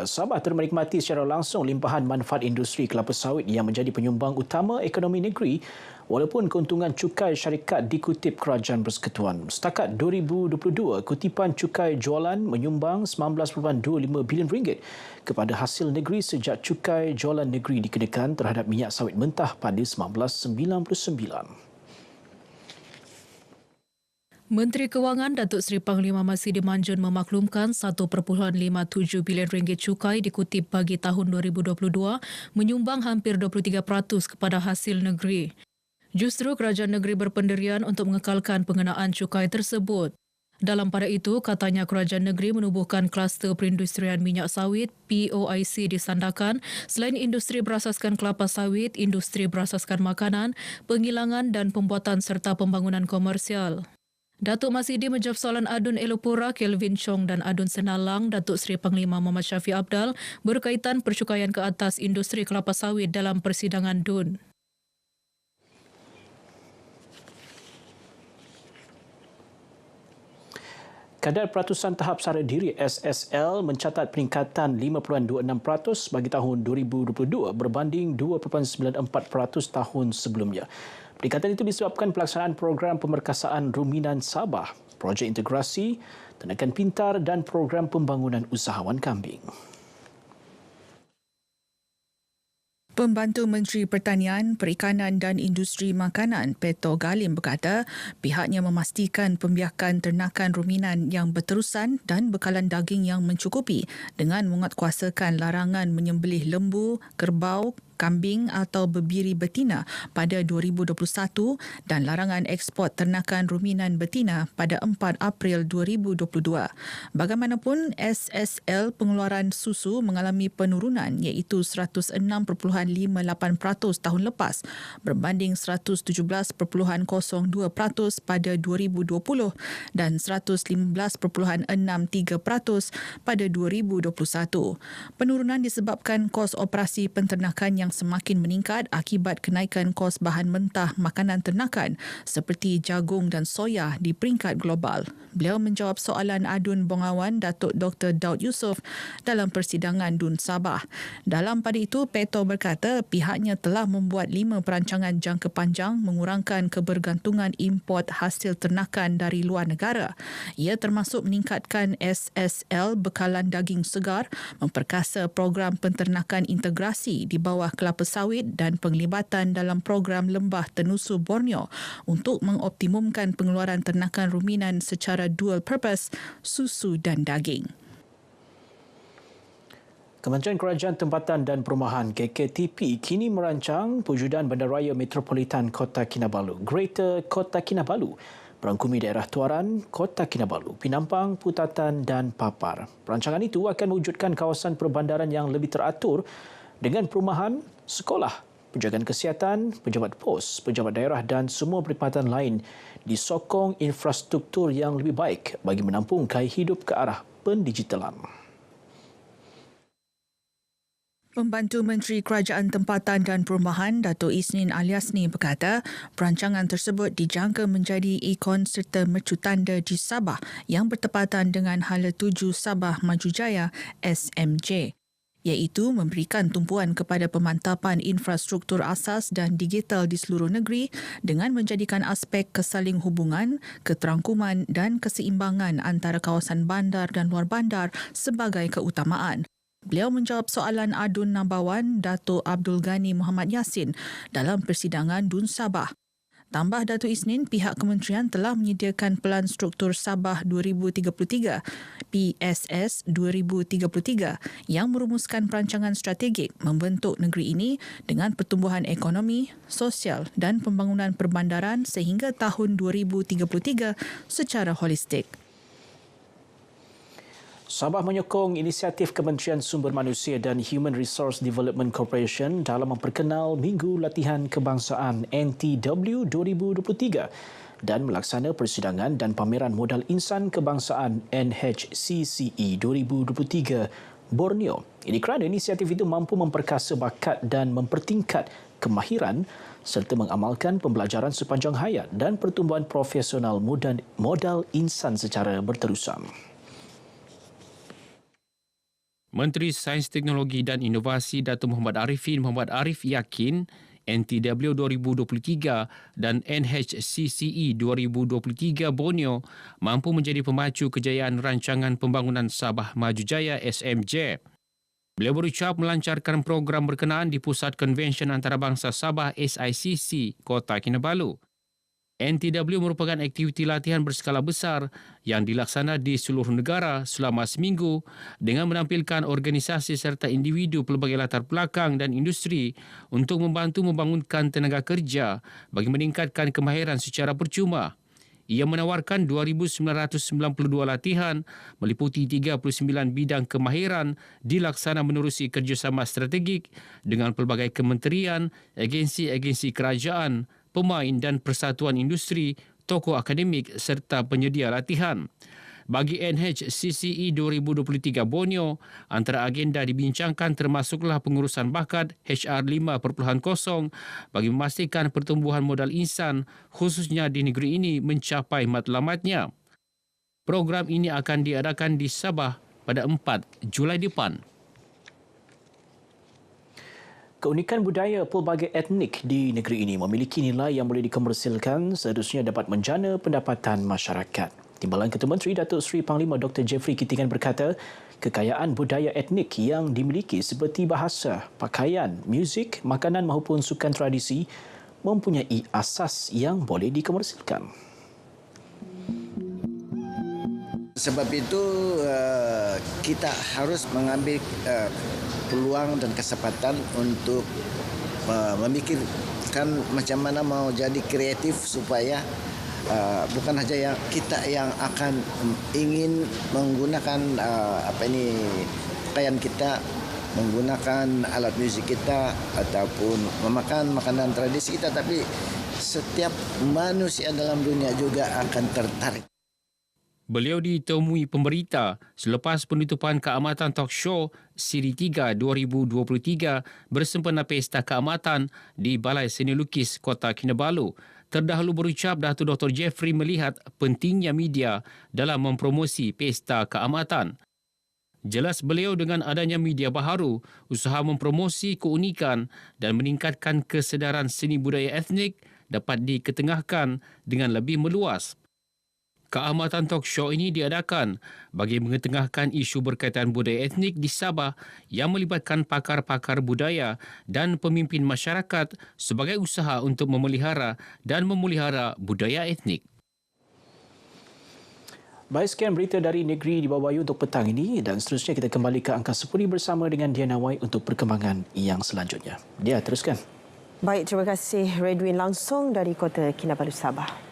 Sabah terus menikmati secara langsung limpahan manfaat industri kelapa sawit yang menjadi penyumbang utama ekonomi negeri walaupun keuntungan cukai syarikat dikutip Kerajaan Persekutuan. Setakat 2022, kutipan cukai jualan menyumbang RM19.25 bilion kepada hasil negeri sejak cukai jualan negeri dikenakan terhadap minyak sawit mentah pada 1999. Menteri Kewangan Datuk Seri Panglima Masidi Manjun memaklumkan RM1.57 bilion cukai dikutip bagi tahun 2022 menyumbang hampir 23% kepada hasil negeri. Justru kerajaan negeri berpendirian untuk mengekalkan pengenaan cukai tersebut. Dalam pada itu, katanya kerajaan negeri menubuhkan kluster perindustrian minyak sawit POIC disandarkan selain industri berasaskan kelapa sawit, industri berasaskan makanan, penggilangan dan pembuatan serta pembangunan komersial. Datuk Masidi menjawab soalan Adun Elopura, Kelvin Chong dan Adun Senalang, Datuk Seri Panglima Muhammad Syafiq Abdal berkaitan percukaian ke atas industri kelapa sawit dalam persidangan DUN. Kadar peratusan tahap sara diri SSL mencatat peningkatan 5.26% bagi tahun 2022 berbanding 2.94% tahun sebelumnya. Peningkatan itu disebabkan pelaksanaan program pemerkasaan ruminan Sabah, projek integrasi, tenaga pintar dan program pembangunan usahawan kambing. Pembantu Menteri Pertanian, Perikanan dan Industri Makanan, Peto Galim berkata pihaknya memastikan pembiakan ternakan ruminan yang berterusan dan bekalan daging yang mencukupi dengan menguatkuasakan larangan menyembelih lembu, kerbau, kambing atau berbiri betina pada 2021 dan larangan ekspor ternakan ruminan betina pada 4 April 2022. Bagaimanapun, SSL pengeluaran susu mengalami penurunan iaitu 106.58% tahun lepas berbanding 117.02% pada 2020 dan 115.63% pada 2021. Penurunan disebabkan kos operasi penternakan yang semakin meningkat akibat kenaikan kos bahan mentah makanan ternakan seperti jagung dan soya di peringkat global. Beliau menjawab soalan Adun Bongawan Datuk Dr. Daud Yusof dalam persidangan DUN Sabah. Dalam pada itu, Peto berkata pihaknya telah membuat 5 perancangan jangka panjang mengurangkan kebergantungan import hasil ternakan dari luar negara. Ia termasuk meningkatkan SSL bekalan daging segar, memperkasa program penternakan integrasi di bawah kelapa sawit dan penglibatan dalam program Lembah Tenusu Borneo untuk mengoptimumkan pengeluaran ternakan ruminan secara dual purpose, susu dan daging. Kementerian Kerajaan Tempatan dan Perumahan KKTP kini merancang pewujudan Bandaraya Metropolitan Kota Kinabalu, Greater Kota Kinabalu, merangkumi daerah Tuaran, Kota Kinabalu, Pinampang, Putatan dan Papar. Perancangan itu akan mewujudkan kawasan perbandaran yang lebih teratur dengan perumahan, sekolah, penjagaan kesihatan, pejabat pos, pejabat daerah dan semua perkhidmatan lain disokong infrastruktur yang lebih baik bagi menampung gaya hidup ke arah pendigitalan. Pembantu Menteri Kerajaan Tempatan dan Perumahan Datuk Isnin Aliasni berkata perancangan tersebut dijangka menjadi ikon serta mercu tanda di Sabah yang bertepatan dengan Hala Tuju Sabah Maju Jaya SMJ, iaitu memberikan tumpuan kepada pemantapan infrastruktur asas dan digital di seluruh negeri dengan menjadikan aspek kesaling hubungan, keterangkuman dan keseimbangan antara kawasan bandar dan luar bandar sebagai keutamaan. Beliau menjawab soalan Adun Nabawan Datuk Abdul Ghani Muhammad Yassin dalam persidangan DUN Sabah. Tambah Datuk Isnin, pihak kementerian telah menyediakan Pelan Struktur Sabah 2033 PSS 2033 yang merumuskan perancangan strategik membentuk negeri ini dengan pertumbuhan ekonomi, sosial dan pembangunan perbandaran sehingga tahun 2033 secara holistik. Sabah menyokong inisiatif Kementerian Sumber Manusia dan Human Resource Development Corporation dalam memperkenal Minggu Latihan Kebangsaan NTW 2023 dan melaksana persidangan dan pameran modal insan kebangsaan NHCCE 2023 Borneo. Ini kerana inisiatif itu mampu memperkasa bakat dan mempertingkat kemahiran serta mengamalkan pembelajaran sepanjang hayat dan pertumbuhan profesional modal insan secara berterusan. Menteri Sains Teknologi dan Inovasi Datuk Muhammad Arif yakin NTW 2023 dan NHCCE 2023 Borneo mampu menjadi pemacu kejayaan rancangan pembangunan Sabah Maju Jaya SMJ. Beliau berucap melancarkan program berkenaan di Pusat Konvensyen Antarabangsa Sabah SICC, Kota Kinabalu. NTW merupakan aktiviti latihan berskala besar yang dilaksana di seluruh negara selama seminggu dengan menampilkan organisasi serta individu pelbagai latar belakang dan industri untuk membantu membangunkan tenaga kerja bagi meningkatkan kemahiran secara percuma. Ia menawarkan 2,992 latihan meliputi 39 bidang kemahiran dilaksana menerusi kerjasama strategik dengan pelbagai kementerian, agensi-agensi kerajaan, pemain dan persatuan industri, tokoh akademik serta penyedia latihan. Bagi NHCCE 2023 Borneo, antara agenda dibincangkan termasuklah pengurusan bakat HR 5.0 bagi memastikan pertumbuhan modal insan khususnya di negeri ini mencapai matlamatnya. Program ini akan diadakan di Sabah pada 4 Julai depan. Keunikan budaya pelbagai etnik di negeri ini memiliki nilai yang boleh dikomersilkan seharusnya dapat menjana pendapatan masyarakat. Timbalan Ketua Menteri Datuk Seri Panglima Dr. Jeffrey Kitingan berkata, kekayaan budaya etnik yang dimiliki seperti bahasa, pakaian, muzik, makanan maupun sukan tradisi mempunyai asas yang boleh dikomersilkan. Sebab itu kita harus mengambil peluang dan kesempatan untuk memikirkan macam mana mau jadi kreatif supaya bukan saja yang kita yang akan ingin menggunakan pakaian kita, menggunakan alat muzik kita ataupun memakan makanan tradisi kita, tapi setiap manusia dalam dunia juga akan tertarik. Beliau ditemui pemberita selepas penutupan keamatan talk show Siri 3 2023 bersempena Pesta Keamatan di Balai Seni Lukis Kota Kinabalu. Terdahulu berucap, Datuk Dr. Jeffrey melihat pentingnya media dalam mempromosi Pesta Keamatan. Jelas beliau dengan adanya media baharu, usaha mempromosi keunikan dan meningkatkan kesedaran seni budaya etnik dapat diketengahkan dengan lebih meluas. Keamatan talk show ini diadakan bagi mengetengahkan isu berkaitan budaya etnik di Sabah yang melibatkan pakar-pakar budaya dan pemimpin masyarakat sebagai usaha untuk memelihara dan memelihara budaya etnik. Baik, sekian berita dari negeri di bawah untuk petang ini dan seterusnya kita kembali ke Angkasa Puri bersama dengan Diana Wai untuk perkembangan yang selanjutnya. Dia teruskan. Baik, terima kasih Redwin langsung dari Kota Kinabalu, Sabah.